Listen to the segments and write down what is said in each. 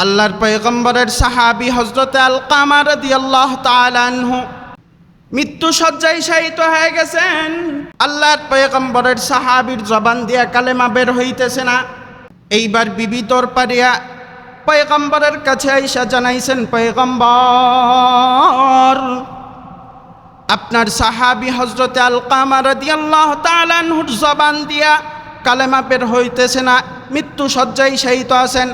আল্লাহর পয়গম্বরের সাহাবী হযরতে আলকামা রাদিয়াল্লাহু তাআলা আনহু মৃত্যু শয্যায় শায়িত হয়ে গেছেন। আল্লাহর পয়গম্বরের সাহাবীর জবান দিয়া কালেমা বের হইতেছে না। এইবার বিবি তোর পারিয়া পয়গম্বরের কাছে আইসা জানাইছেন, পয়গম্বর, আপনার সাহাবী হযরতে আলকামা রাদিয়াল্লাহু তাআলা আনহুর জবান দিয়া কালেমা বের হইতেছে না, মৃত্যু শয্যায় শায়িত আছেন।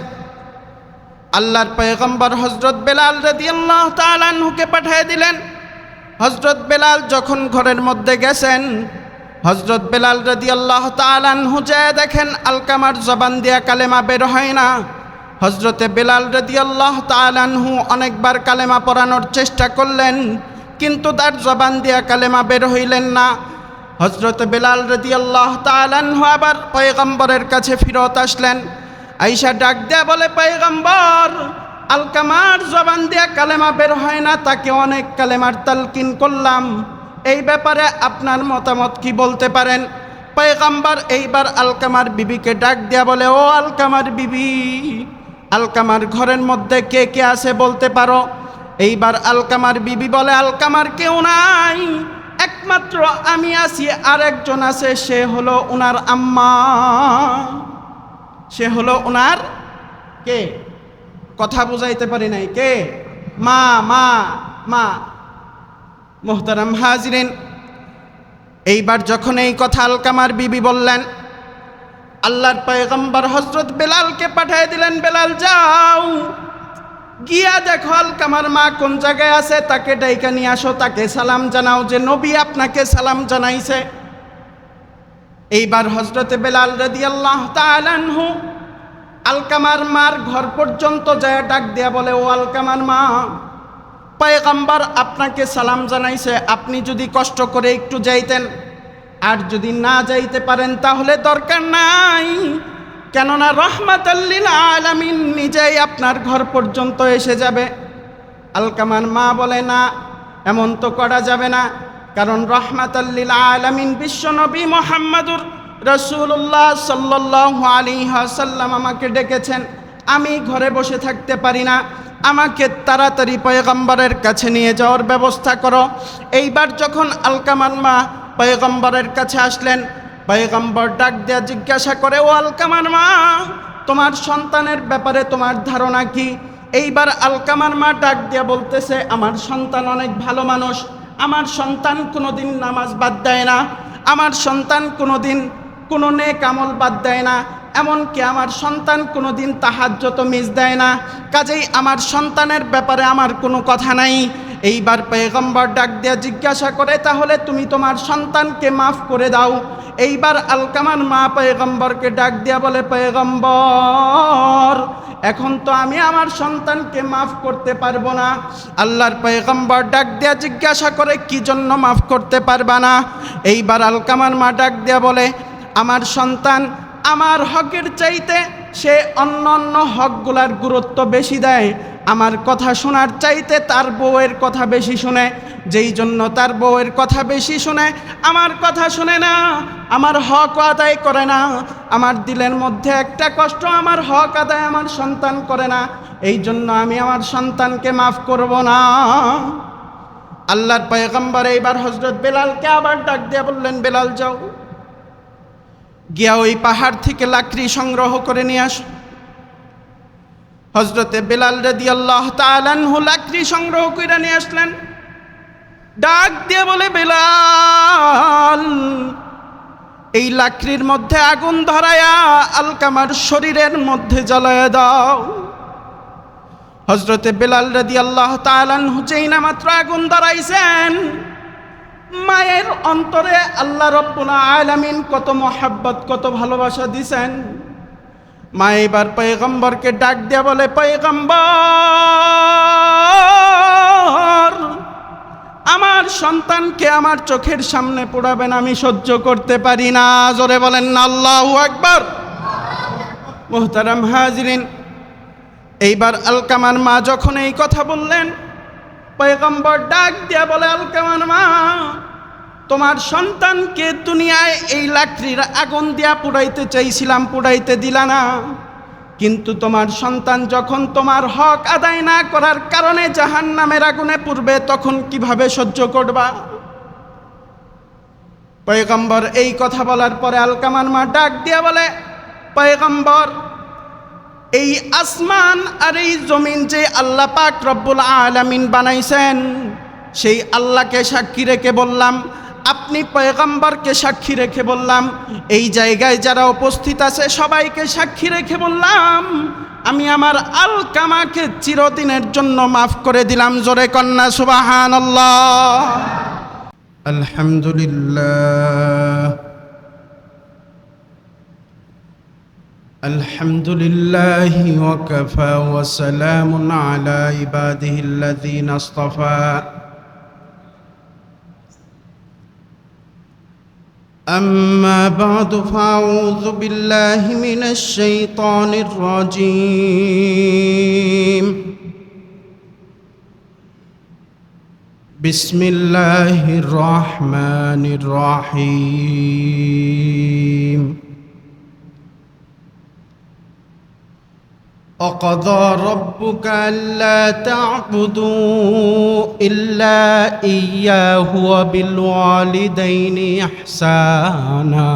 আল্লাহর পয়গম্বর হযরত বেলাল রাদিয়াল্লাহু তাআলা আনহুকে পাঠিয়ে দিলেন। হযরত বেলাল যখন ঘরের মধ্যে গেছেন, হযরত বেলাল রাদিয়াল্লাহু তাআলা আনহু যায় দেখেন আলকামার জবান দিয়া কালেমা বের হয় না। হযরতে বেলাল রাদিয়াল্লাহু তাআলা আনহু অনেকবার কালেমা পড়ানোর চেষ্টা করলেন, কিন্তু তার জবান দিয়া কালেমা বের হইলেন না। হযরত বেলাল রাদিয়াল্লাহু তাআলা আনহু আবার পয়গম্বরের কাছে ফিরত আসলেন। আয়েশা ডাক দেয়া বলে, পয়গম্বর, আলকামার জবান দিয়া কালেমা বের হয় না, তাকে অনেক কালেমার তালকিন করলাম, এই ব্যাপারে আপনার মতামত কি বলতে পারেন? পয়গম্বর এইবার আলকামার বিবিকে ডাক দেয়া বলে, ও আলকামার বিবি, আলকামার ঘরের মধ্যে কে কে আছে বলতে পারো? এইবার আলকামার বিবি বলে, আলকামার কেউ নাই, একমাত্র আমি আছি, আর একজন আছে, সে হলো উনার আম্মা, সে হলো উনার কে? কথা বুঝাইতে পারি নাই, কে? মা মা মা। মুহতারাম হাজিরিন, এইবার যখন এই কথা আলকামার বিবি বললেন, আল্লাহর পয়গম্বর হযরত বেলালকে পাঠিয়ে দিলেন, বেলাল যাও, গিয়া দেখো আলকামার মা কোন জায়গায় আছে, তাকে ডাইকা নিয়ে আসো, তাকে সালাম জানাও যে নবী আপনাকে সালাম জানাইছে। এইবার হযরতে বেলাল রাদিয়াল্লাহু তাআলা আনহু আলকামার মার ঘর পর্যন্ত যায় ডাক দিয়া বলে, ও আলকামার মা, পয়গম্বর আপনাকে সালাম জানাইছে, আপনি যদি কষ্ট করে একটু যাইতেন, আর যদি না যাইতে পারেন তাহলে দরকার নাই, কেননা রাহমাতাল লিল আলামিন নিজেই আপনার ঘর পর্যন্ত এসে যাবে। আলকামার মা বলে, না, এমন তো করা যাবে না, কারণ রাহমাতাল লিল আলামিন বিশ্বনবী মুহাম্মদুর রাসূলুল্লাহ সাল্লাল্লাহু আলাইহি ওয়াসাল্লাম আমাকে ডেকেছেন, আমি ঘরে বসে থাকতে পারি না, আমাকে তাড়াতাড়ি পয়গম্বরের কাছে নিয়ে যাওয়ার ব্যবস্থা করো। এইবার যখন আলকামার মা পয়গম্বরের কাছে আসলেন, পয়গম্বর ডাক দিয়া জিজ্ঞাসা করে, ও আলকামার মা, তোমার সন্তানের ব্যাপারে তোমার ধারণা কি? এইবার আলকামার মা ডাক দিয়া বলতেছে, আমার সন্তান অনেক ভালো মানুষ, আমার সন্তান কোনোদিন নামাজ বাদ দেয় না, আমার সন্তান কোনোদিন কোনো নেক আমল বাদ দেয় না, এমনকি আমার সন্তান কোনোদিন তাহাজ্জুদ মিস দেয় না, কাজেই আমার সন্তানের ব্যাপারে আমার কোনো কথা নাই। এইবার পয়গম্বর ডাক দিয়া জিজ্ঞাসা করে, তাহলে তুমি তোমার সন্তানকে মাফ করে দাও। এইবার আলকামার মা পয়গম্বরকে ডাক দিয়া বলে, পয়গম্বর, এখন তো আমি আমার সন্তানকে মাফ করতে পারবো না। আল্লাহর পয়গম্বর ডাক দিয়া জিজ্ঞাসা করে, কি জন্য মাফ করতে পারবা না? এইবার আলকামার মা ডাক দিয়া বলে, আমার সন্তান আমার হকের চাইতে সে অন্য অন্য হকগুলার গুরুত্ব বেশি দেয়, আমার কথা শোনার চাইতে তার বউয়ের কথা বেশি শুনে, যেই জন্য তার বউয়ের কথা বেশি শুনে, আমার কথা শুনে না, আমার হক আদায় করে না। আমার দিলের মধ্যে একটা কষ্ট, আমার হক আদায় আমার সন্তান করে না, এই জন্য আমি আমার সন্তানকে মাফ করব না। আল্লাহর পয়গম্বর এইবার হযরত বেলালকে আবার ডাক দিয়ে বললেন, বেলাল যাও, গিয়া ওই পাহাড় থেকে লাকড়ি সংগ্রহ করে নিয়ে আস। হযরতে বেলাল রাদিয়াল্লাহু তাআলা আনহু লাকড়ি সংগ্রহ করে নিয়ে আসলেন। ডাক দিয়ে বলে, বেলাল, এই লাকড়ির মধ্যে আগুন ধরায়া আলকামার শরীরের মধ্যে জ্বালায়া দাও। হযরতে বেলাল রাদিয়াল্লাহু তাআলা আনহু যেই না মাত্র আগুন ধরাইছেন, মায়ের অন্তরে আল্লাহ রাব্বুল আলামিন কত মহব্বত, কত ভালোবাসা দিছেন। মা এবার পয়গম্বরকে ডাক দিয়া বলে, পয়গম্বর, আমার সন্তানকে আমার চোখের সামনে পোড়াবেন, আমি সহ্য করতে পারি না। জোরে বলেন না আল্লাহু আকবার। মুহতারাম হাজিরিন, এইবার আলকামার মা যখন এই কথা বললেন, পয়গম্বর ডাক দিয়া বলে, আলকামার মা, তোমার সন্তানকে দুনিয়ায় এই লাকড়ির আগুন দিয়া পুড়াইতে চাইছিলাম, পুড়াইতে দিলা না, কিন্তু তোমার সন্তান যখন তোমার হক আদায় না করার কারণে জাহান্নামের আগুনে পুড়বে, তখন কিভাবে সহ্য করবা? পয়গম্বর এই কথা বলার পরে আলকামার মা ডাক দিয়া বলে, পয়গম্বর, এই আসমান আর এই জমিন যে আল্লাহ পাক রব্বুল আলামিন বানাইছেন, সেই আল্লাহকে সাক্ষী রেখে বললাম, আপনি পয়গম্বরকে সাক্ষী রেখে বললাম, এই জায়গায় যারা উপস্থিত আছে সবাইকে সাক্ষী রেখে বললাম, আমি আমার আলকামাকে চিরদিনের জন্য মাফ করে দিলাম। জোরে কন্যা সুবহানাল্লাহ। আলহামদুলিল্লাহ, আলহামদুলিল্লাহি ওয়া কাফা ওয়া সালামুন আলা ইবাদিহিল্লাযীনা ইসতাফা। أما بعد فأعوذ بالله من الشيطان الرجيم. بسم الله الرحمن الرحيم. وقضى ربك ألا تعبدوا إلا إياه وبالوالدين إحسانا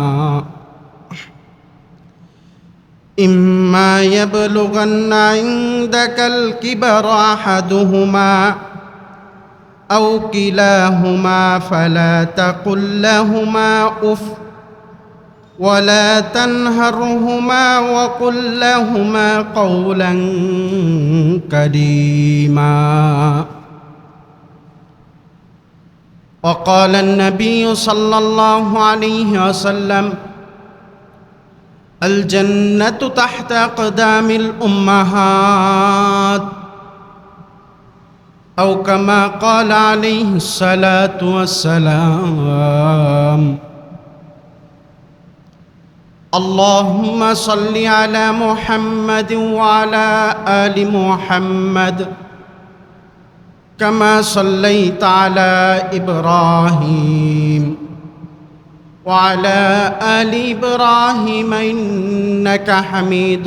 إما يبلغن عندك الكبر أحدهما أو كلاهما فلا تقل لهما أف ولا تنهرهما وقل لهما قولا كريما. وقال النبي صلى الله عليه وسلم: الجنة تحت أقدام الأمهات، أو كما قال عليه الصلاة والسلام. اللهم صل على محمد وعلى آل محمد كما صليت على إبراهيم وعلى آل إبراهيم إنك حميد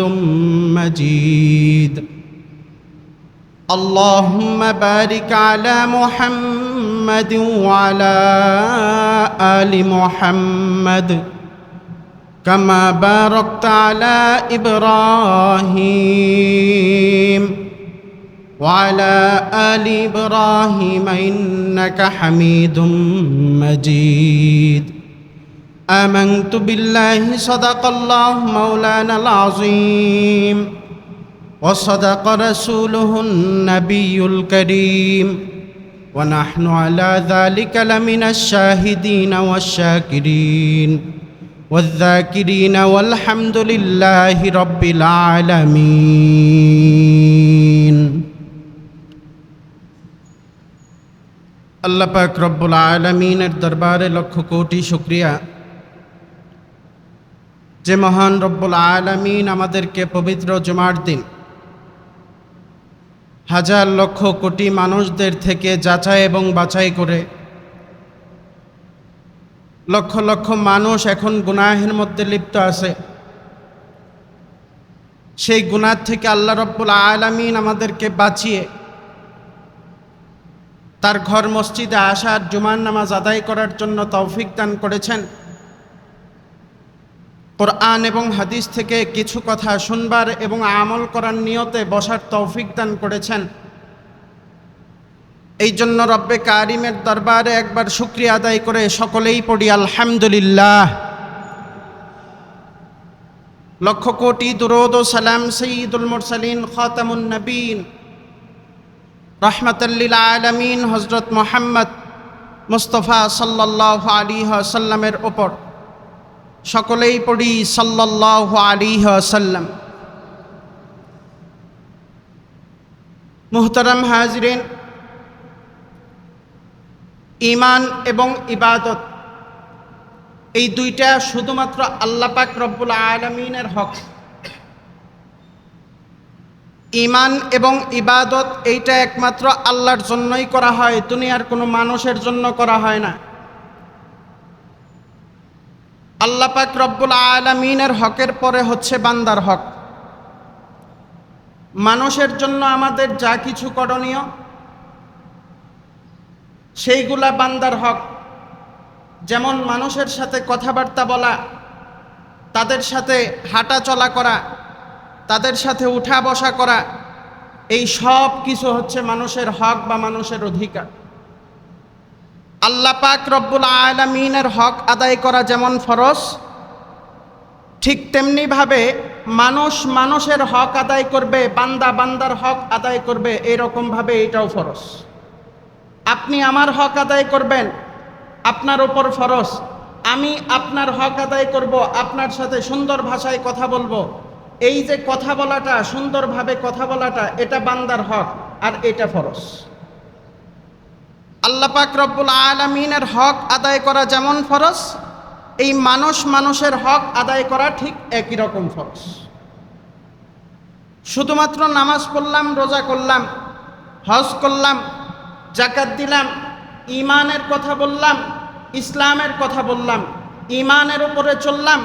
مجيد. اللهم بارك على محمد وعلى آل محمد كما باركت على إبراهيم وعلى آل إبراهيم إنك حميد مجيد. آمنت بالله صدق الله مولانا العظيم وصدق رسوله النبي الكريم ونحن على ذلك لمن الشاهدين والشاكرين والذاكرين والحمد لله رب العالمين. আল্লাহ পাক রব্বুল আলামিনের দরবারে লক্ষ কোটি শুকরিয়া যে মহান রব্বুল আলামিন আমাদেরকে পবিত্র জুমার দিন হাজার লক্ষ কোটি মানুষদের থেকে যাচাই এবং বাছাই করে লক্ষ লক্ষ মানুষ এখন গুনাহের মধ্যে লিপ্ত আছে, সেই গুনাহ থেকে আল্লাহ রব্বুল আলামিন আমাদেরকে বাঁচিয়ে তার ঘর মসজিদে আসার, জুমার নামাজ আদায় করার জন্য তৌফিক দান করেছেন। কোরআন এবং হাদিস থেকে কিছু কথা শুনবার এবং আমল করার নিয়তে বসার তৌফিক দান করেছেন। এই জন্য রব্বে কারিমের দরবারে একবার শুকরিয়া আদায় করে সকলেই পড়ি আলহামদুলিল্লাহ। লক্ষ কোটি দুরূদ ও সালাম সাইয়্যিদুল মুরসালিন খাতামুন নবীন রাহমাতাল লিল আলামিন হযরত মুহাম্মদ মুস্তাফা সাল্লাল্লাহু আলাইহি ওয়াসাল্লামের উপর সকলেই পড়ি সাল্লাল্লাহু আলাইহি ওয়াসাল্লাম। মুহতারাম হাজিরিন, ঈমান এবং ইবাদত এই দুইটা শুধুমাত্র আল্লাহ পাক রব্বুল আলামিনের হক। ঈমান এবং ইবাদত এইটা একমাত্র আল্লাহর জন্যই করা হয়, দুনিয়ার কোনো মানুষের জন্য করা হয় না। আল্লাহ পাক রব্বুল আলামিনের হকের পরে হচ্ছে বান্দার হক। মানুষের জন্য আমাদের যা কিছু করণীয় সেইগুলা বান্দার হক। যেমন মানুষের সাথে কথাবার্তা বলা, তাদের সাথে হাঁটা চলা করা, তাদের সাথে উঠা বসা করা, এই সব কিছু হচ্ছে মানুষের হক বা মানুষের অধিকার। আল্লাহ পাক রব্বুল আলামিনের হক আদায় করা যেমন ফরজ, ঠিক তেমনিভাবে মানুষ মানুষের হক আদায় করবে, বান্দা বান্দার হক আদায় করবে, এরকমভাবে এটাও ফরজ। আপনি আমার হক আদায় করবেন, আপনার উপর ফরজ। আমি আপনার হক আদায় করব, আপনার সাথে সুন্দর ভাষায় কথা বলবো। এই যে কথা বলাটা, সুন্দরভাবে কথা বলাটা, এটা বান্দার হক আর এটা ফরজ। আল্লাহ পাক রব্বুল আলামিনের হক আদায় করা যেমন ফরজ, এই মানুষ মানুষের হক আদায় করা ঠিক একই রকম ফরজ। শুধুমাত্র নামাজ পড়লাম, রোজা করলাম, হজ করলাম, যাকাত দিলাম, ঈমানের কথা বললাম, ইসলামের কথা বললাম, ঈমানের উপরে চললাম,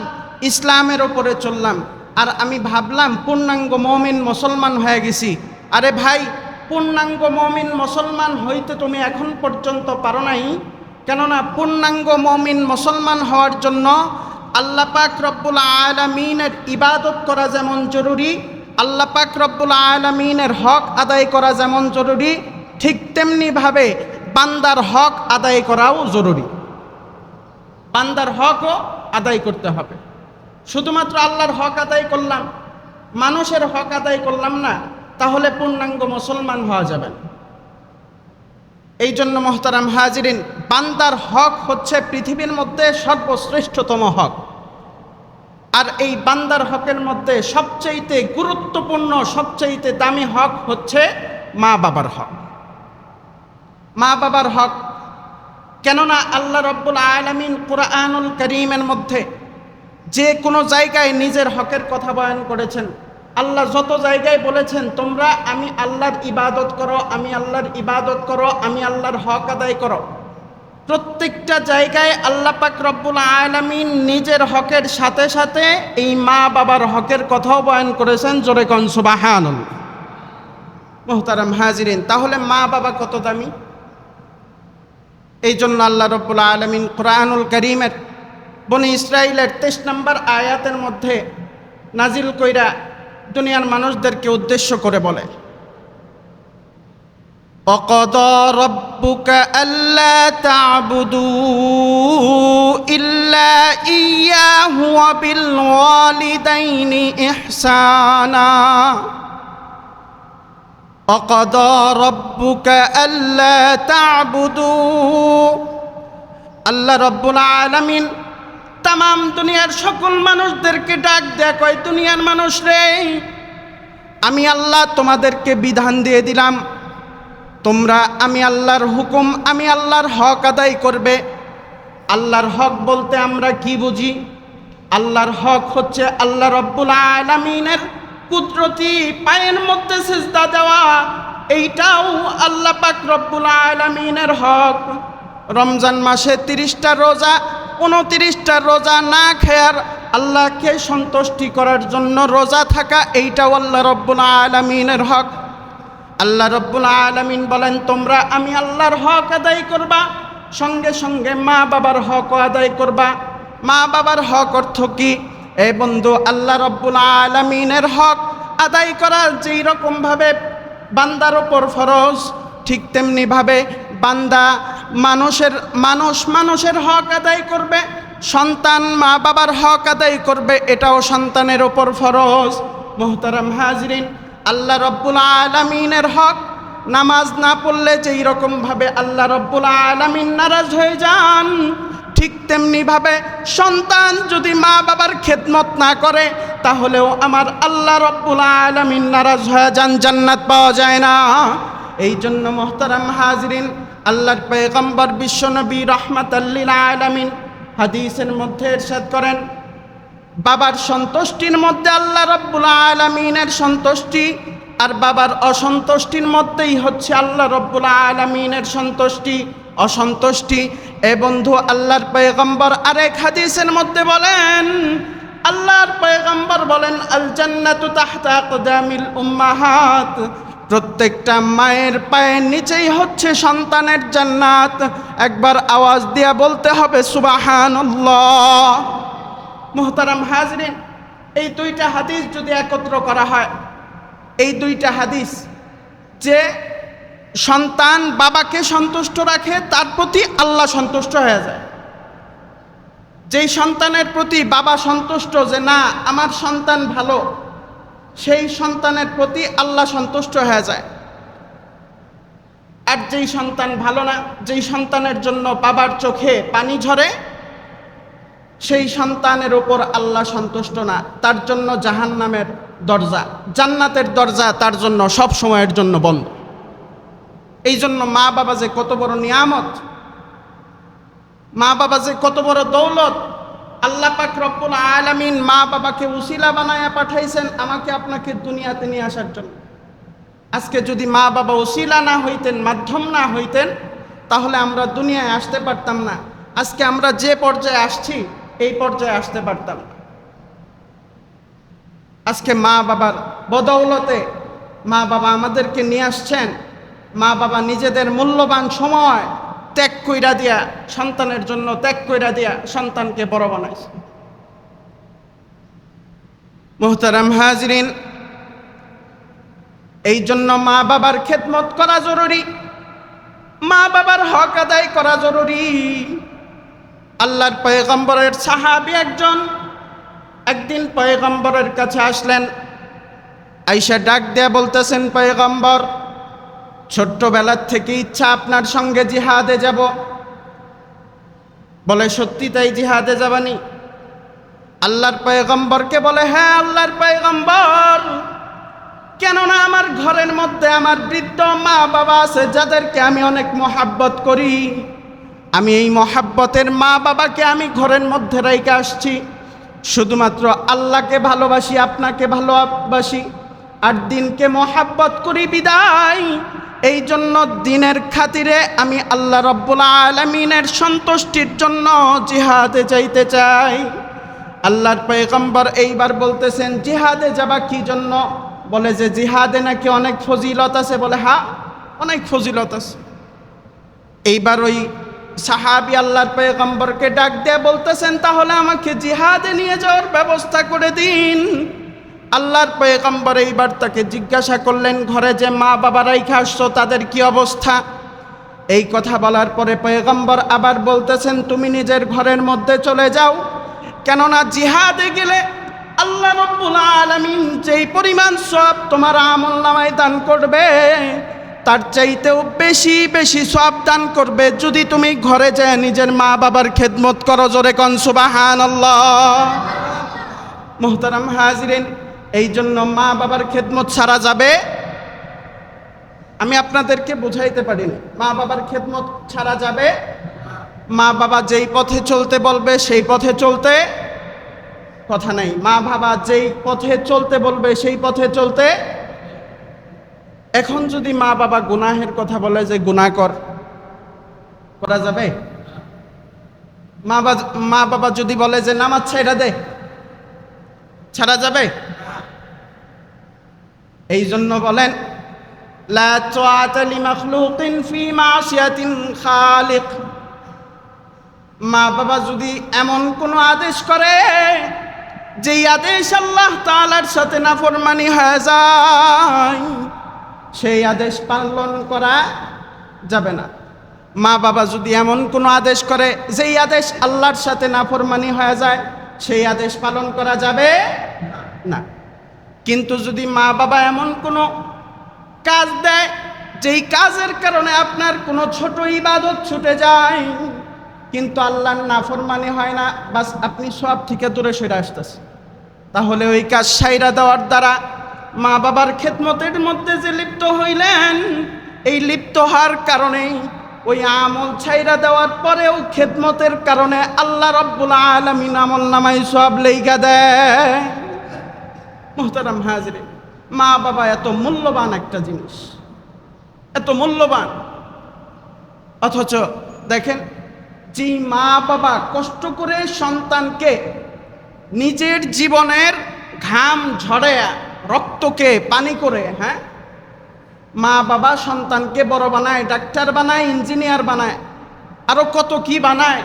ইসলামের উপরে চললাম, আর আমি ভাবলাম পূর্ণাঙ্গ মুমিন মুসলমান হয়ে গেছি। আরে ভাই, পূর্ণাঙ্গ মুমিন মুসলমান হইতে তুমি এখন পর্যন্ত পারো নাই। কেননা পূর্ণাঙ্গ মুমিন মুসলমান হওয়ার জন্য আল্লাহ পাক রব্বুল আলামিনের ইবাদত করা যেমন জরুরি, আল্লাহ পাক রব্বুল আলামিনের হক আদায় করা যেমন জরুরি, ঠিক তেমনিভাবে বান্দার হক আদায় করাও জরুরি। বান্দার হকও আদায় করতে হবে। শুধুমাত্র আল্লাহর হক আদায় করলাম, মানুষের হক আদায় করলাম না, তাহলে পূর্ণাঙ্গ মুসলমান হওয়া যাবে না। এই জন্য মোহতারাম হাজিরিন, বান্দার হক হচ্ছে পৃথিবীর মধ্যে সর্বশ্রেষ্ঠতম হক। আর এই বান্দার হকের মধ্যে সবচাইতে গুরুত্বপূর্ণ, সবচাইতে দামি হক হচ্ছে মা বাবার হক। মা বাবার হক, কেননা আল্লাহ রব্বুল আলামিন কুরআনুল কারীমের মধ্যে যে কোনো জায়গায় নিজের হকের কথা বয়ান করেছেন। আল্লাহ যত জায়গায় বলেছেন তোমরা আমি আল্লাহর ইবাদত করো, আমি আল্লাহর ইবাদত করো, আমি আল্লাহর হক আদায় করো, প্রত্যেকটা জায়গায় আল্লাহ পাক রব্বুল আলামিন নিজের হকের সাথে সাথে এই মা বাবার হকের কথাও বয়ান করেছেন। জোরে কোন সুবহানাল্লাহ। মুহতারাম হাজিরিন, তাহলে মা বাবা কত দামি। এই জন্য আল্লাহ রব্বুল আলামিন কুরআনুল কারীমের বনি ইসরাইলের 23 নম্বর আয়াতের মধ্যে নাজিল কইরা দুনিয়ার মানুষদেরকে উদ্দেশ্য করে বলে, وَقَضَى رَبُّكَ أَلَّا تَعْبُدُوا إِلَّا إِيَّاهُ وَبِالْوَالِدَيْنِ إِحْسَانًا وَقَضَى رَبُّكَ أَلَّا تَعْبُدُوا। আল্লাহ রব্বুল আলামিন তামাম দুনিয়ার সকল মানুষদেরকে ডাক দেয়া কয়, দুনিয়ার মানুষ রে, আমি আল্লাহ তোমাদেরকে বিধান দিয়ে দিলাম, তোমরা আমি আল্লাহর হুকুম, আমি আল্লাহর হক আদায় করবে। আল্লাহর হক বলতে আমরা কি বুঝি? আল্লাহর হক হচ্ছে আল্লাহ রব্বুল আলামিনের কুদরতি পায়ের মধ্যে সিজদা দেওয়া, এইটাও আল্লাহ পাক রব্বুল আলামিনের হক। রমজান মাসে 30টা রোজা, 29টা রোজা না খেয়ার আল্লাহকে সন্তুষ্টি করার জন্য রোজা থাকা, এইটাও আল্লাহ রব্বুল আলামিনের হক। আল্লাহ রব্বুল আলামিন বলেন তোমরা আমি আল্লাহর হক আদায় করবা, সঙ্গে সঙ্গে মা বাবার হক আদায় করবা। মা বাবার হক অর্থ কি? এই বন্ধু, আল্লাহ রব্বুল আলামিনের হক আদায় করা যেই রকমভাবে বান্দার ওপর ফরজ, ঠিক তেমনিভাবে বান্দা মানুষের হক আদায় করবে। সন্তান মা বাবার হক আদায় করবে, এটাও সন্তানের ওপর ফরজ। মুহতারাম হাজরিন, আল্লাহ রব্বুল আলামিনের হক, নামাজ না পড়লে যেই রকমভাবে আল্লাহ রব্বুল আলামিন নারাজ হয়ে যান, ঠিক তেমনিভাবে সন্তান যদি মা বাবার খেদমত না করে তাহলেও আমার আল্লাহ রব্বুল আলামিন নারাজ হয়ে যান, জান্নাত পাওয়া যায় না। এই জন্য মুহতারাম হাজরিন, আল্লাহর পয়গম্বর বিশ্বনবী রাহমাতাল লিল আলামিন হাদিসের মধ্যে ইরশাদ করেন, বাবার সন্তুষ্টির মধ্যে আল্লাহ রব্বুল আলামিনের সন্তুষ্টি, আর বাবার অসন্তুষ্টির মধ্যেই হচ্ছে আল্লাহ রব্বুল আলামিনের অসন্তুষ্টি। এ বন্ধু, আল্লাহর পয়গম্বর আরেক হাদিসের মধ্যে বলেন, আল্লাহর পয়গম্বর বলেন আল জান্নাতু তাহতা আকদামিল উম্মাহাত, প্রত্যেকটা মায়ের পায়ের নিচেই হচ্ছে সন্তানের জান্নাত। একবার আওয়াজ দিয়ে বলতে হবে সুবহানাল্লাহ। মুহতারাম হাজরিন, এই দুইটা হাদিস যদি একত্র করা হয়, এই দুইটা হাদিস যে সন্তান বাবাকে সন্তুষ্ট রাখে তার প্রতি আল্লাহ সন্তুষ্ট হয়ে যায়। যেই সন্তানের প্রতি বাবা সন্তুষ্ট যে না আমার সন্তান ভালো, সেই সন্তানের প্রতি আল্লাহ সন্তুষ্ট হয়ে যায়। আর যেই সন্তান ভালো না, যেই সন্তানের জন্য বাবার চোখে পানি ঝরে, সেই সন্তানের উপর আল্লাহ সন্তুষ্ট না, তার জন্য জাহান্নামের দরজা, জান্নাতের দরজা তার জন্য সব সময়ের জন্য বন্ধ। এই জন্য মা বাবা যে কত বড় নিয়ামত, মা বাবা যে কত বড় দৌলত, আল্লাহ পাক রব্বুল আলামিন মা বাবাকে উসিলা বানায়া পাঠাইছেন আমাকে আপনাকে দুনিয়াতে নিয়ে আসার জন্য। আজকে যদি মা বাবা উসিলা না হইতেন, মাধ্যম না হইতেন, তাহলে আমরা দুনিয়ায় আসতে পারতাম না। আজকে আমরা যে পর্যায়ে আসছি এই পর্যায়ে আসতে পারতাম না। আজকে মা বাবার বদৌলতে মা বাবা আমাদেরকে নিয়ে আসছেন। মা বাবা নিজেদের মূল্যবান সময় ত্যাগ কইরা দিয়া, সন্তানের জন্য ত্যাগ কইরা দিয়া সন্তানকে বড় বানাইছে। মুহতারাম হাজরিন, এই জন্য মা বাবার খেদমত করা জরুরি, মা বাবার হক আদায় করা জরুরি। আল্লাহর পয়গম্বরের সাহাবী একদিন পয়গম্বরের কাছে আসলেন, আয়েশা ডাক দেয়া বলতেছেন, পয়গম্বর ছোট্টবেলার থেকে ইচ্ছা আপনার সঙ্গে জিহাদে যাব। বলে সত্যি তাই, জিহাদে যাবানি? আল্লাহর পয়গম্বরকে বলে হ্যাঁ আল্লাহর পয়গম্বর, কেননা আমার ঘরের মধ্যে আমার বৃদ্ধ মা বাবা আছে যাদেরকে আমি অনেক মহাব্বত করি। আমি এই মহাব্বতের মা বাবাকে আমি ঘরের মধ্যে রেখে আসছি। শুধুমাত্র আল্লাহকে ভালোবাসি, আপনাকে ভালোবাসি, আর দিনকে মহাব্বত করি বিদায়। এই জন্য দিনের খাতিরে আমি আল্লাহ রব্বুল আলামিনের সন্তুষ্টির জন্য জিহাদে যাইতে চাই। আল্লাহর পয়গম্বর এইবার বলতেছেন জিহাদে যাবা কি জন্য? বলে যে জিহাদে নাকি অনেক ফজিলত আছে। বলে হ্যাঁ অনেক ফজিলত আছে। এইবার ওই সাহাবী আল্লাহর পয়গম্বরকে ডাক দিয়ে বলতেছেন তাহলে আমাকে জিহাদে নিয়ে যাওয়ার ব্যবস্থা করে দিন। আল্লাহর পয়গম্বর এইবার তাকে জিজ্ঞাসা করলেন ঘরে যে মা বাবা রাইখা আসছো তাদের কি অবস্থা? এই কথা বলার পরে পয়গম্বর আবার বলতেছেন তুমি নিজের ঘরের মধ্যে চলে যাও, কেননা জিহাদে গেলে আল্লাহ রাব্বুল আলামিন যেই পরিমাণ সওয়াব তোমার আমলনামায় দান করবে তার চাইতেও বেশি বেশি সওয়াব দান করবে যদি তুমি ঘরে যায় নিজের মা বাবার খেদমত করো। জোরে কোন সুবহানাল্লাহ। মুহতারাম হাজিরিন, এই জন্য মা বাবার খেদমত ছাড়া যাবে? আমি আপনাদেরকে বুঝাইতে পারিনি। মা বাবার খেদমত ছাড়া যাবে? মা বাবা যেই পথে চলতে বলবে সেই পথে চলতে কথা নাই। মা বাবা যেই পথে চলতে বলবে সেই পথে চলতে। এখন যদি মা বাবা গুনাহের কথা বলে যে গুনাহ করা যাবে? মা বাবা যদি বলে যে নামাজ ছাইড়া দে, ছাড়া যাবে? এই জন্য বলেন লা তাআতা লিমাখলুকিন ফি মাসিয়াতিন খালিক। মা বাবা যদি এমন কোনো আদেশ করে যেই আদেশ আল্লাহ তাআলার সাথে নাফরমানি হয়ে যায়, সেই আদেশ পালন করা যাবে না। মা বাবা যদি এমন কোনো আদেশ করে যেই আদেশ আল্লাহর সাথে নাফরমানি হয়ে যায়, সেই আদেশ পালন করা যাবে না। কিন্তু যদি মা বাবা এমন কোনো কাজ দেয় যেই কাজের কারণে আপনার কোনো ছোট ইবাদত ছুটে যায় কিন্তু আল্লাহর নাফরমানি হয় না, বাস আপনি সব থেকে দূরে সরে আসতেছেন, তাহলে ওই কাজ সাইরা দেওয়ার দ্বারা মা বাবার খেদমতের মধ্যে যে লিপ্ত হইলেন, এই লিপ্ত হওয়ার কারণেই ওই আমল ছাইরা দেওয়ার পরেও খেদমতের কারণে আল্লাহ রাব্বুল আলামিন আমল নামায় সওয়াব লেখা দেয়। মুহতারাম হাজিরিন, মা বাবা এত মূল্যবান একটা জিনিস, এত মূল্যবান, অথচ দেখেন যে মা বাবা কষ্ট করে সন্তানকে নিজের জীবনের ঘাম ঝরে রক্তকে পানি করে, হ্যাঁ, মা বাবা সন্তানকে বড় বানায়, ডাক্তার বানায়, ইঞ্জিনিয়ার বানায়, আরো কত কি বানায়।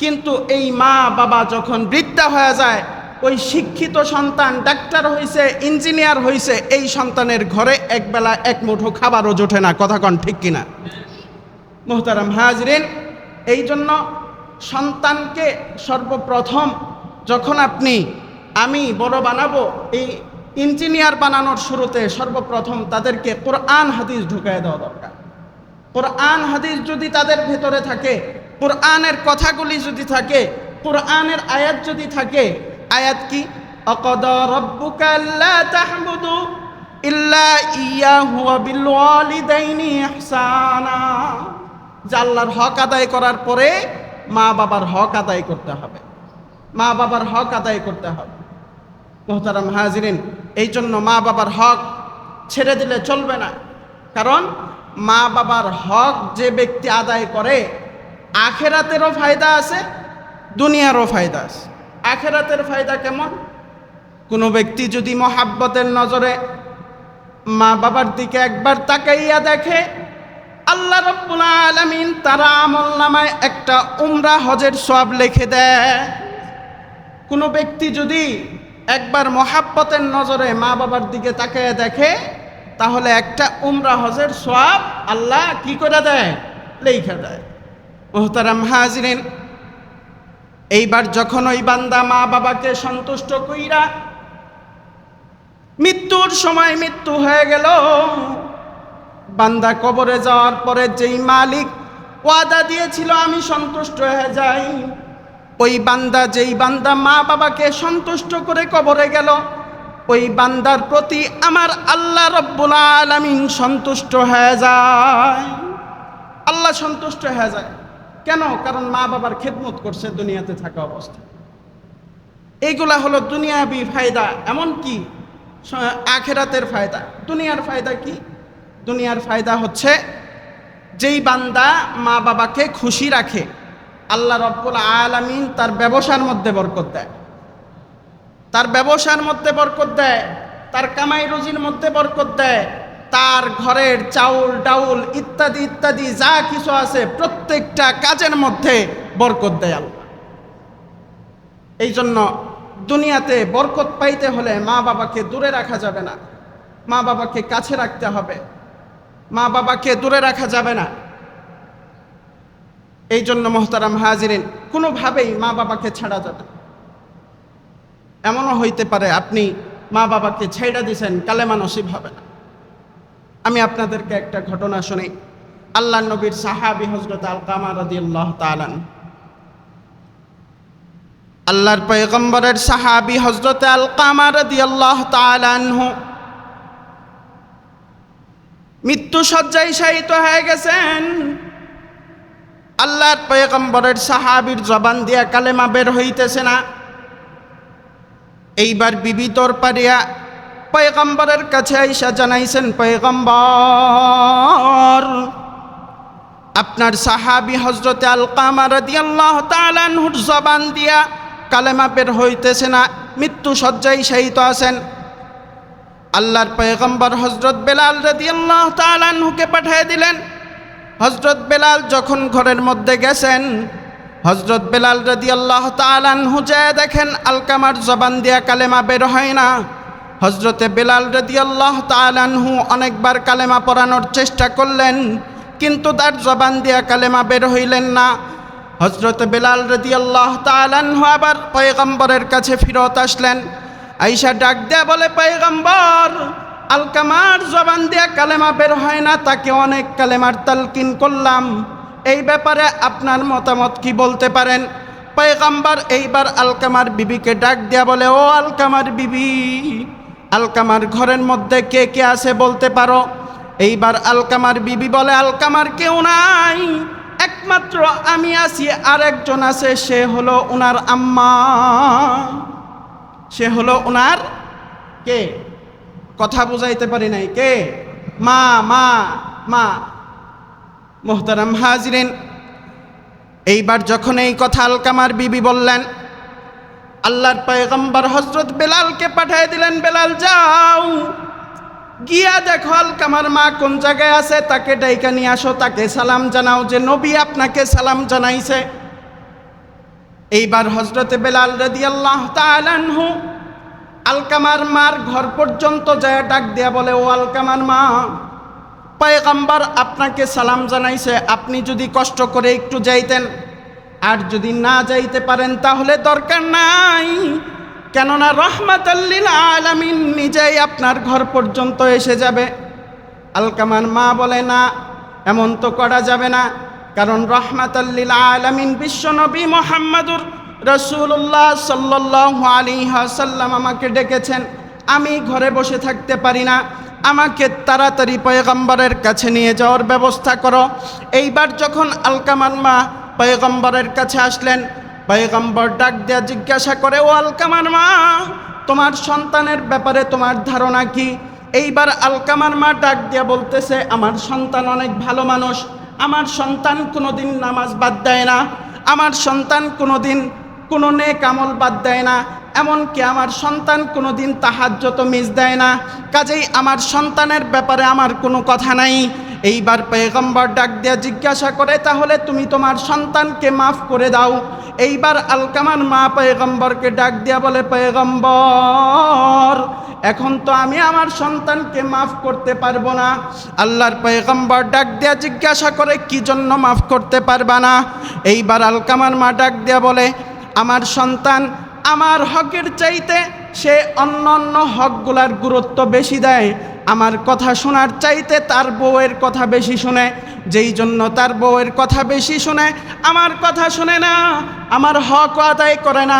কিন্তু এই মা বাবা যখন বৃদ্ধা হয়ে যায়, ওই শিক্ষিত সন্তান ডাক্তার হইছে, ইঞ্জিনিয়ার হইছে, এই সন্তানের ঘরে একবেলা এক মুঠো খাবারও জোটে না। কথা কন ঠিক কিনা? মুহতারাম হাজরিন, এই জন্য সন্তানকে সর্বপ্রথম যখন আমি বড় বানাবো, এই ইঞ্জিনিয়ার বানানোর শুরুতে সর্বপ্রথম তাদেরকে কোরআন হাদিস ঢুকায় দেওয়া দরকার। কোরআন হাদিস যদি তাদের ভেতরে থাকে, কোরআনের কথাগুলি যদি থাকে, কোরআনের আয়াত যদি থাকে, আয়াত কি? আকাদা রাব্বুকা আল্লা তা'বুদু ইল্লা ইয়াহু ওয়া বিল ওয়ালিদাইনি ইহসানা। যে আল্লাহর হক আদায় করার পরে মা বাবার হক আদায় করতে হবে, মা বাবার হক আদায় করতে হবে। মুহতারাম হাজিরিন, এই জন্য মা বাবার হক ছেড়ে দিলে চলবে না। কারণ মা বাবার হক যে ব্যক্তি আদায় করে, আখেরাতেরও ফায়দা আছে, দুনিয়ারও ফায়দা আছে। আখেরাতের ফায়দা কেমন? কোনো ব্যক্তি যদি মহাব্বতের নজরে মা বাবার দিকে একবার তাকাইয়া দেখে, আল্লাহ রাব্বুল আলামিন তার আমলনামায় একটা উমরা হজের সওয়াব লিখে দেয়। কোনো ব্যক্তি যদি একবার মহাব্বতের নজরে মা বাবার দিকে তাকাইয়া দেখে, তাহলে একটা উমরা হজের সওয়াব আল্লাহ কি করে দেয়? লিখে দেয়। মুহতারাম হাজিরিন, এইবার যখন ওই বান্দা মা বাবাকে সন্তুষ্ট কইরা মৃত্যুর সময় মৃত্যু হয়ে গেল, বান্দা কবরে যাওয়ার পরে যেই মালিক ওয়াদা দিয়েছিল আমি সন্তুষ্ট হয়ে যাই, ওই বান্দা যেই বান্দা মা বাবাকে সন্তুষ্ট করে কবরে গেল, ওই বান্দার প্রতি আমার আল্লাহ রাব্বুল আলামিন সন্তুষ্ট হয়ে যায়। আল্লাহ সন্তুষ্ট হয়ে যায় কেন? কারণ মা বাবার খেদমত করছে দুনিয়াতে থাকা অবস্থায়। এইগুলা হলো দুনিয়াবি ফায়দা, এমনকি আখেরাতের ফায়দা। দুনিয়ার ফায়দা কি? দুনিয়ার ফায়দা হচ্ছে যেই বান্দা মা বাবাকে খুশি রাখে, আল্লাহ রাব্বুল আলামিন তার ব্যবসার মধ্যে বরকত দেয়, তার ব্যবসার মধ্যে বরকত দেয়, তার কামাই রুজির মধ্যে বরকত দেয়, তার ঘরের চাউল ডাউল ইত্যাদি ইত্যাদি যা কিছু আছে প্রত্যেকটা কাজের মধ্যে বরকত দেয় আল্লাহ। এই জন্য দুনিয়াতে বরকত পাইতে হলে মা বাবাকে দূরে রাখা যাবে না, মা বাবাকে কাছে রাখতে হবে, মা বাবাকে দূরে রাখা যাবে না। এই জন্য মুহতারাম হাজিরিন, কোনোভাবেই মা বাবাকে ছাড়া যাবে না। এমনও হইতে পারে আপনি মা বাবাকে ছেড়ে দিয়েছেন, কালেমা নসিব হবে না। আমি আপনাদেরকে একটা ঘটনা শুনি। আল্লাহর নবীর সাহাবী হযরত আলকামা রাদিয়াল্লাহু তাআলা, আল্লাহর পয়গম্বরের সাহাবী হযরত আলকামা রাদিয়াল্লাহু তাআলা আনহু মৃত্যু শয্যায় শায়িত হয়ে গেছেন। আল্লাহর পয়গম্বরের সাহাবীর জবান দিয়া কালেমা বের হইতেছে না। এইবার বিবি তরপারিয়া পয়গম্বরের কাছে আইসা জানাইছেন, পয়গম্বর, আপনার সাহাবী হযরত আলকামা রাদিয়াল্লাহু তাআলা আনহুর জবান দিয়া কালেমা বের হইতেছে না, মৃত্যু শয্যায় শায়িত আছেন। আল্লাহর পয়গম্বর হযরত বেলাল রাদিয়াল্লাহু তাআলা আনহুকে পাঠিয়ে দিলেন। হযরত বেলাল যখন ঘরের মধ্যে গেছেন, হযরত বেলাল রাদিয়াল্লাহু তাআলা আনহু যায় দেখেন আলকামার জবান দিয়া কালেমা বের হয় না। হযরতে বেলাল রাদিয়াল্লাহু তাআলা আনহু অনেকবার কালেমা পড়ানোর চেষ্টা করলেন, কিন্তু তার জবান দিয়া কালেমা বের হইলেন না। হযরতে বেলাল রাদিয়াল্লাহু তাআলা আনহু আবার পয়গম্বরের কাছে ফিরত আসলেন। আয়েশা ডাক দেয়া বলে, পয়গম্বর, আলকামার জবান দিয়া কালেমা বের হয় না, তাকে অনেক কালেমার তালকিন করলাম, এই ব্যাপারে আপনার মতামত কি বলতে পারেন? পয়গম্বর এইবার আলকামার বিবিকে ডাক দেয়া বলে, ও আলকামার বিবি, আলকামার ঘরের মধ্যে কে কে আছে বলতে পারো? এইবার আলকামার বিবি বলে, আলকামার কেউ নাই, একমাত্র আমি আছি, আর একজন আছে, সে হলো উনার আম্মা, সে হলো উনার কে? কথা বুঝাইতে পারি নাই, কে? মা, মা, মা। মুহতারাম হাজিরিন, এইবার যখন এই কথা আলকামার বিবি বললেন, আল্লাহর পয়গম্বর হযরত বেলালকে পাঠিয়ে দিলেন, বেলাল যাও, গিয়া দেখো আলকামার মা কোন জায়গায় আছে, তাকে ডাইকা নিয়ে আসো, তাকে সালাম জানাও যে নবী আপনাকে সালাম জানাইছে। এইবার হযরতে বেলাল রাদিয়াল্লাহু তাআলা আনহু আলকামার মার ঘর পর্যন্ত যায় ডাক দিয়া বলে, ও আলকামার মা, পয়গম্বর আপনাকে সালাম জানাইছে, আপনি যদি কষ্ট করে একটু যাইতেন, আর যদি না যাইতে পারেন তাহলে দরকার নাই, কেননা রাহমাতাল লিল আলামিন নিজেই আপনার ঘর পর্যন্ত এসে যাবে। আলকামার মা বলে, না, এমন তো করা যাবে না, কারণ রাহমাতাল লিল আলামিন বিশ্বনবী মুহাম্মদুর রাসূলুল্লাহ সাল্লাল্লাহু আলাইহি ওয়াসাল্লাম আমাকে ডেকেছেন, আমি ঘরে বসে থাকতে পারি না, আমাকে তাড়াতাড়ি পয়গম্বরের কাছে নিয়ে যাওয়ার ব্যবস্থা করো। এইবার যখন আলকামার মা পয়গম্বরের কাছে আসলেন, পয়গম্বর ডাক দিয়া জিজ্ঞাসা করে, ও আলকামার মা, তোমার সন্তানের ব্যাপারে তোমার ধারণা কি? এইবার আলকামার মা ডাক দিয়া বলতেছে, আমার সন্তান অনেক ভালো মানুষ, আমার সন্তান কোনোদিন নামাজ বাদ দেয় না, আমার সন্তান কোনোদিন কোনো নেক আমল বাদ দেয় না, এমনকি আমার সন্তান কোনোদিন তাহাজ্জুদ মিস দেয় না, কাজেই আমার সন্তানের ব্যাপারে আমার কোনো কথা নাই। এইবার পয়গম্বর ডাক দিয়া জিজ্ঞাসা করে, তাহলে তুমি তোমার সন্তানকে মাফ করে দাও। এইবার আলকামার মা পয়গম্বরকে ডাক দিয়া বলে, পয়গম্বর, এখন তো আমি আমার সন্তানকে মাফ করতে পারবো না। আল্লাহর পয়গম্বর ডাক দিয়া জিজ্ঞাসা করে, কি জন্য মাফ করতে পারবা না? এইবার আলকামার মা ডাক দিয়া বলে, আমার সন্তান আমার হকের চাইতে সে অন্য অন্য হকগুলার গুরুত্ব বেশি দেয়, আমার কথা শোনার চাইতে তার বউয়ের কথা বেশি শুনে, যেই জন্য তার বউয়ের কথা বেশি শুনে, আমার কথা শুনে না, আমার হক আদায় করে না।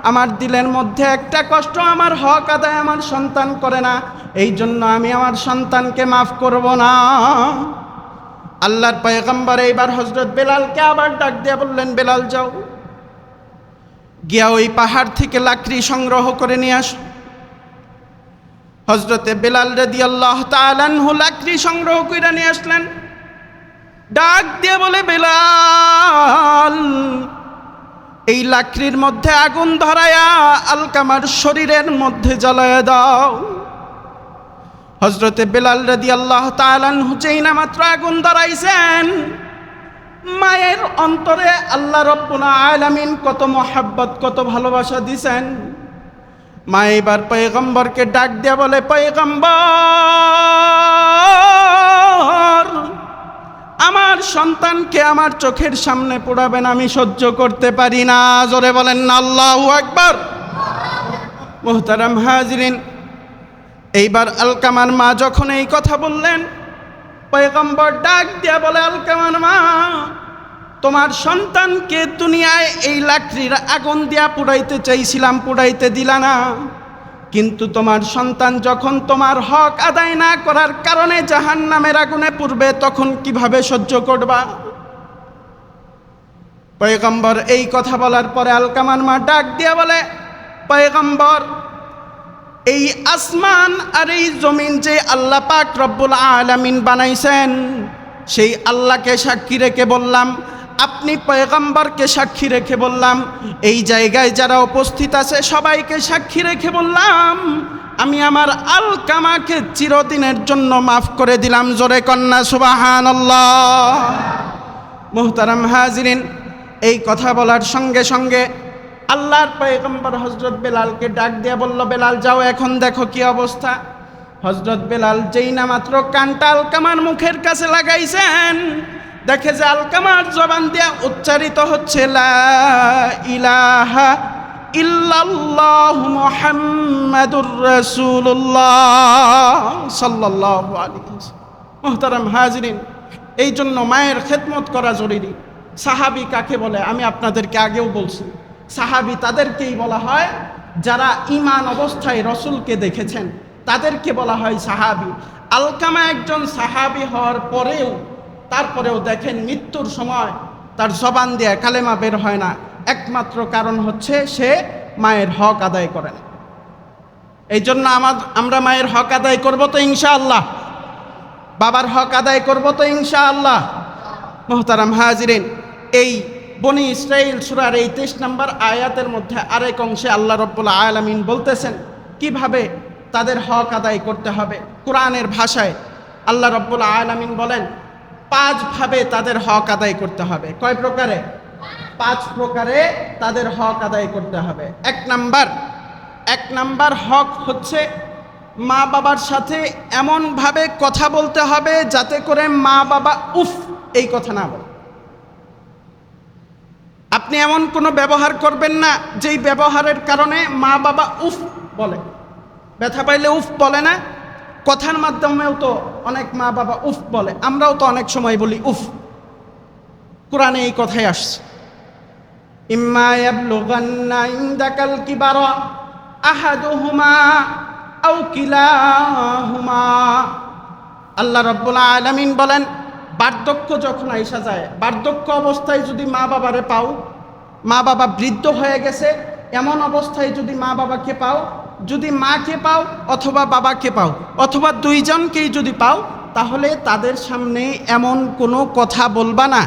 আমার দিলের মধ্যে একটা কষ্ট, আমার হক আদায় আমার সন্তান করে না, এই জন্য আমি আমার সন্তানকে মাফ করব না। আল্লাহর পয়গম্বর এইবার হযরত বেলালকে আবার ডাক দিয়ে বললেন, বেলাল যাও, গিয়া ওই পাহাড় থেকে লাকড়ি সংগ্রহ করে নিয়ে আস। হযরতে বেলাল রাদিয়াল্লাহু তাআলা আনহু লাকড়ি সংগ্রহ করে নিয়ে আসলেন, ডাক দিয়ে বলে, বেলাল, এই লাকড়ির মধ্যে আগুন ধরায়া আলকামার শরীরের মধ্যে জ্বালায়া দাও। হযরতে বেলাল রাদিয়াল্লাহু তাআলা আনহু যেই না মাত্র আগুন ধরাইছেন, মায়ের অন্তরে আল্লাহ রাব্বুল আলামিন কত মহব্বত, কত ভালোবাসা দিছেন। মা এবার পয়গম্বরকে ডাক দিয়া বলে, পয়গম্বর, আমার সন্তানকে আমার চোখের সামনে পোড়াবেন, আমি সহ্য করতে পারি না। জোরে বলেন না আল্লাহু আকবার। মুহতারাম হাজিরিন, এইবার আলকামার মা যখন এই কথা বললেন, পয়গম্বর ডাক দিয়া বলে, আলকামার মা, তোমার সন্তানকে দুনিয়ায় এই লাকড়ির আগুন দিয়া পুড়াইতে চাইছিলাম, পুড়াইতে দিলা না, কিন্তু তোমার সন্তান যখন তোমার হক আদায় না করার কারণে জাহান্নামের আগুনে পুড়বে, তখন কিভাবে সহ্য করবা? পয়গম্বর এই কথা বলার পরে আলকামার মা ডাক দিয়া বলে, পয়গম্বর, এই আসমান আর এই জমিন যে আল্লাহ পাক রব্বুল আলামিন বানাইছেন, সেই আল্লাহকে সাক্ষী রেখে বললাম, আপনি পয়গম্বরকে সাক্ষী রেখে বললাম, এই জায়গায় যারা উপস্থিত আছে সবাইকে সাক্ষী রেখে বললাম, আমি আমার আলকামাকে চিরদিনের জন্য মাফ করে দিলাম। জোরে কন্যা সুবহানাল্লাহ। মুহতারাম হাজিরিন, এই কথা বলার সঙ্গে সঙ্গে আল্লাহর পয়গম্বর হযরত বেলালকে ডাক দিয়ে বলল, বেলাল যাও, এখন দেখো কি অবস্থা। হযরত বেলাল যেই না মাত্র কানটা আলকামার মুখের কাছে লাগাইছেন, দেখে যে আলকামার জবান দিয়ে উচ্চারিত হচ্ছে, লা ইলাহা ইল্লাল্লাহু মুহাম্মাদুর রাসূলুল্লাহ সাল্লাল্লাহু আলাইহি ওয়াসাল্লাম। মুহতারাম হাজিরিন, এই জন্য মায়ের খেদমত করা জরুরি। সাহাবী কাকে বলে আমি আপনাদেরকে আগেও বলছি, সাহাবী তাদেরকেই বলা হয় যারা ঈমান অবস্থায় রসুলকে দেখেছেন, তাদেরকে বলা হয় সাহাবী। আলকামা একজন সাহাবী হওয়ার পরেও, তারপরেও দেখেন মৃত্যুর সময় তার জবান দিয়ে কালেমা বের হয় না, একমাত্র কারণ হচ্ছে সে মায়ের হক আদায় করে না। এই জন্য আমরা মায়ের হক আদায় করব তো ইনশাআল্লাহ, বাবার হক আদায় করব তো ইনশাআল্লাহ। মুহতারাম হাজিরিন, এই বনি ইসরাইল সূরার এই 23 নম্বর আয়াতের মধ্যে আরেক অংশে আল্লাহ রাব্বুল আলামিন বলতেছেন কিভাবে তাদের হক আদায় করতে হবে। কোরআনের ভাষায় আল্লাহ রাব্বুল আলামিন বলেন 5 ভাবে তাদের হক আদায় করতে হবে। কয় প্রকারে? 5 প্রকারে তাদের হক আদায় করতে হবে। এক নাম্বার হক হচ্ছে মা বাবার সাথে এমনভাবে কথা বলতে হবে যাতে করে মা বাবা উফ এই কথা না বলে। আপনি এমন কোনো ব্যবহার করবেন না যেই ব্যবহারের কারণে মা বাবা উফ বলে। ব্যথা পাইলে উফ বলে না? কথার মাধ্যমেও তো অনেক মা বাবা উফ বলে, আমরাও তো অনেক সময় বলি উফ। কোরআনে এই কথাই আসছে, ইম্মা ইয়াবলুগান্না ইনদাকাল কিবারা আহাদুহুমা আও কিলাহুমা। আল্লাহ রাব্বুল আলামিন বলেন বার্ধক্য যখন আইসা যায়, বার্ধক্য অবস্থায় যদি মা বাবারে পাও, মা বাবা বৃদ্ধ হয়ে গেছে এমন অবস্থায় যদি মা বাবাকে পাও, যদি মাকে পাও অথবা বাবাকে পাও অথবা দুইজনকেই যদি পাও, তাহলে তাদের সামনে এমন কোনো কথা বলবা না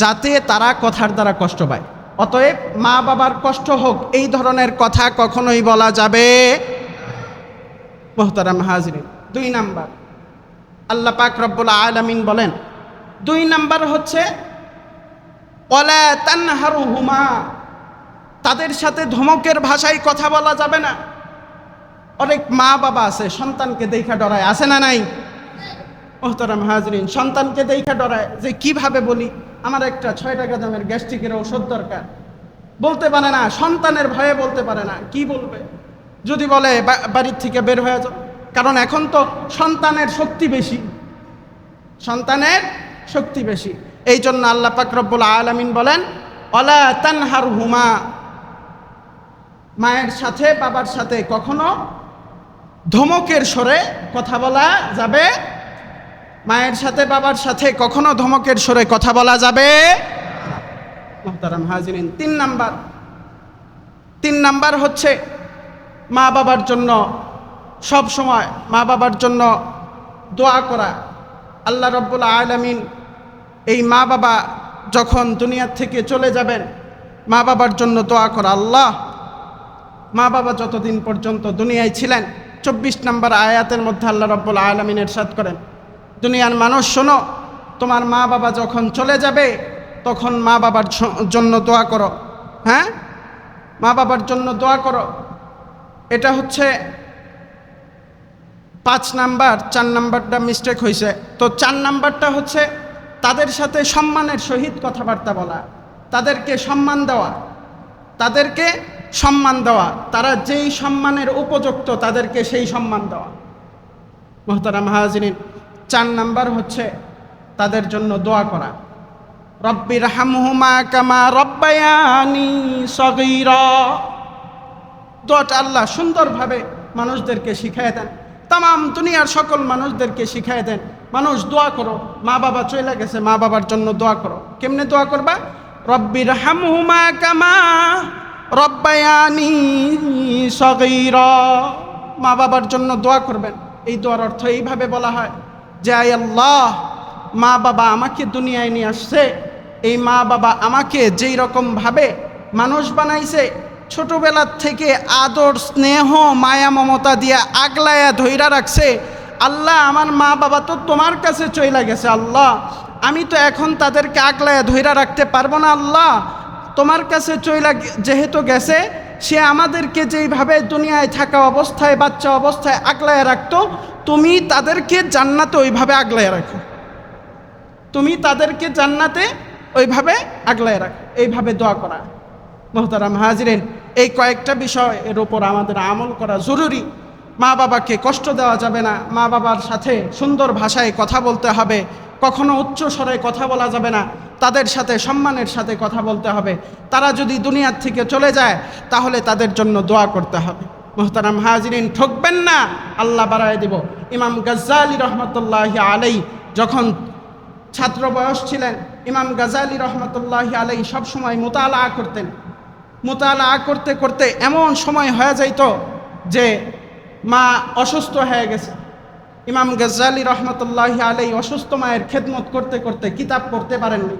যাতে তারা কথার দ্বারা কষ্ট পায়। অতএব মা বাবার কষ্ট হোক এই ধরনের কথা কখনোই বলা যাবে। মুহতারাম হাজিরিন, 2 নাম্বার আল্লাহ পাক রব্বুল আলামিন বলেন 2 নাম্বার হচ্ছে ওয়ালা তানহারুহুমা, তাদের সাথে ধমকের ভাষায় কথা বলা যাবে না। অনেক মা বাবা আছে সন্তানকে দেখা ডরায়, আছে না নাই? মুহতারাম হাজিরিন, সন্তানকে দেখা ডরায় যে কিভাবে বলি, আমার একটা 6 টাকা দামের গ্যাস্ট্রিকের ওষুধ দরকার, বলতে পারে না, সন্তানের ভয়ে বলতে পারে না। কি বলবে? যদি বলে বাড়ির থেকে বের হয়ে যাও, কারণ এখন তো সন্তানের শক্তি বেশি, সন্তানের শক্তি বেশি। এই জন্য আল্লাহ পাক রব্বুল আলামিন বলেন ওয়ালা তানহারহুমা, মায়ের সাথে বাবার সাথে কখনো ধমকের স্বরে কথা বলা যাবে, মায়ের সাথে বাবার সাথে কখনো ধমকের স্বরে কথা বলা যাবে। মুহতারাম হাজিরিন, 3 নাম্বার হচ্ছে মা বাবার জন্য সব সময় মা বাবার জন্য দোয়া করা। আল্লাহ রাব্বুল আলামিন এই মা বাবা যখন দুনিয়ার থেকে চলে যাবেন, মা বাবার জন্য দোয়া করা। আল্লাহ, মা বাবা যতদিন পর্যন্ত দুনিয়ায় ছিলেন, 24 নম্বর আয়াতের মধ্যে আল্লাহ রাব্বুল আলামিন ইরশাদ করেন, দুনিয়ার মানুষ শোনো, তোমার মা বাবা যখন চলে যাবে তখন মা বাবার জন্য দোয়া করো। হ্যাঁ, মা বাবার জন্য দোয়া করো। এটা হচ্ছে 5 নাম্বার। 4 নাম্বারটা মিস্টেক হয়েছে। তো 4 নাম্বারটা হচ্ছে তাদের সাথে সম্মানের সহিত কথাবার্তা বলা, তাদেরকে সম্মান দেওয়া, তাদেরকে সম্মান দেওয়া, তারা যেই সম্মানের উপযুক্ত তাদেরকে সেই সম্মান দেওয়া। মুহতারাম হাজিরিন, 4 নাম্বার হচ্ছে তাদের জন্য দোয়া করা, রব্বির হামহুমা কামা রব্বায়ানি সগীরা। দোয়াটা আল্লাহ সুন্দরভাবে মানুষদেরকে শিখায় দেন, তাম দুনিয়ার সকল মানুষদেরকে শিখায় দেন, মানুষ দোয়া করো, মা বাবা চলে গেছে, মা বাবার জন্য দোয়া করো। কেমনে দোয়া করবা? রব্বির হামহুমা কামা রব্বায়ানি সগীরা, মা বাবার জন্য দোয়া করবেন। এই দোয়ার অর্থ এইভাবে বলা হয় যে আয় আল্লাহ, মা বাবা আমাকে দুনিয়ায় নিয়ে আসছে, এই মা বাবা আমাকে যেই রকমভাবে মানুষ বানাইছে, ছোটবেলার থেকে আদর স্নেহ মায়া মমতা দিয়ে আগলায়া ধইরা রাখছে, আল্লাহ আমার মা বাবা তো তোমার কাছে চইলা গেছে, আল্লাহ আমি তো এখন তাদেরকে আগলায়া ধইরা রাখতে পারবো না, আল্লাহ তোমার কাছে চইলা যেহেতু গেছে, সে আমাদেরকে যেইভাবে দুনিয়ায় থাকা অবস্থায় বাচ্চা অবস্থায় আগলায়া রাখতো, তুমি তাদেরকে জান্নাতে ওইভাবে আগলায়া রাখো, তুমি তাদেরকে জান্নাতে ওইভাবে আগলায় রাখো। এইভাবে দোয়া করা। মুহতারাম হাজিরিন, এই কয়েকটা বিষয়ের উপর আমাদের আমল করা জরুরি। মা বাবাকে কষ্ট দেওয়া যাবে না, মা বাবার সাথে সুন্দর ভাষায় কথা বলতে হবে, কখনো উচ্চ স্বরে কথা বলা যাবে না, তাদের সাথে সম্মানের সাথে কথা বলতে হবে। তারা যদি দুনিয়ার থেকে চলে যায় তাহলে তাদের জন্য দোয়া করতে হবে। মুহতারাম হাজিরিন, ঠকবেন না, আল্লাহ বাড়ায় দিব। ইমাম গাজ্জালি রহমতুল্লাহি আলাইহি যখন ছাত্র বয়স ছিলেন, ইমাম গাজ্জালি রহমতুল্লাহি আলাইহি সবসময় মুতালা করতেন। মুতালা করতে করতে এমন সময় হয়ে যাইত যে মা অসুস্থ হয়ে গেছে। ইমাম গাজ্জালি রহমতুল্লাহি আলাইহি অসুস্থ মায়ের খেদমত করতে করতে কিতাব পড়তে পারেননি।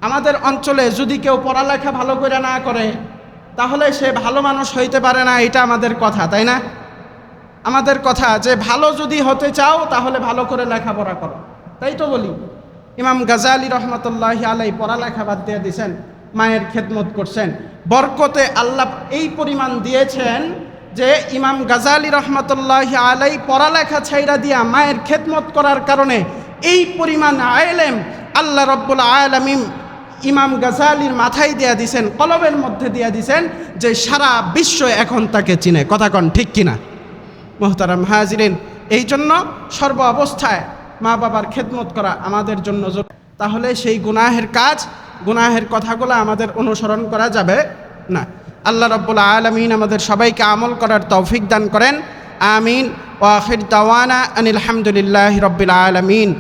আমাদের অঞ্চলে যদি কেউ পড়ালেখা ভালো করে না করে তাহলে সে ভালো মানুষ হইতে পারে না, এটা আমাদের কথা, তাই না? আমাদের কথা যে ভালো যদি হতে চাও তাহলে ভালো করে লেখাপড়া করো, তাই তো বলি। ইমাম গাজালি রহমতুল্লাহি আলাই পড়ালেখা বাদ দিয়ে দিয়েছেন, মায়ের খেদমত করছেন। বরকতে আল্লাহ এই পরিমাণ দিয়েছেন যে ইমাম গাজালি রহমতুল্লাহি আলাই পড়ালেখা ছাইরা দিয়া মায়ের খেদমত করার কারণে এই পরিমাণ আলেম আল্লাহ রব্বুল আলামিন ইমাম গাজালির মাথায় দিয়া দিছেন, কলবের মধ্যে দিয়া দিছেন, যে সারা বিশ্ব এখন তাকে চিনে। কথা কন ঠিক কিনা? মোহতারাম হাজিরিন, এই জন্য সর্ব অবস্থায় মা বাবার খেদমত করা আমাদের জন্য জরুরি। তাহলে সেই গুনাহের কাজ, গুনাহের কথাগুলো আমাদের অনুসরণ করা যাবে না। আল্লাহ রাব্বুল আলামিন আমাদের সবাইকে আমল করার তৌফিক দান করেন। আমিন। ওয়া আখির দাওয়ানা আনিল হামদুলিল্লাহি রাব্বিল আলামিন।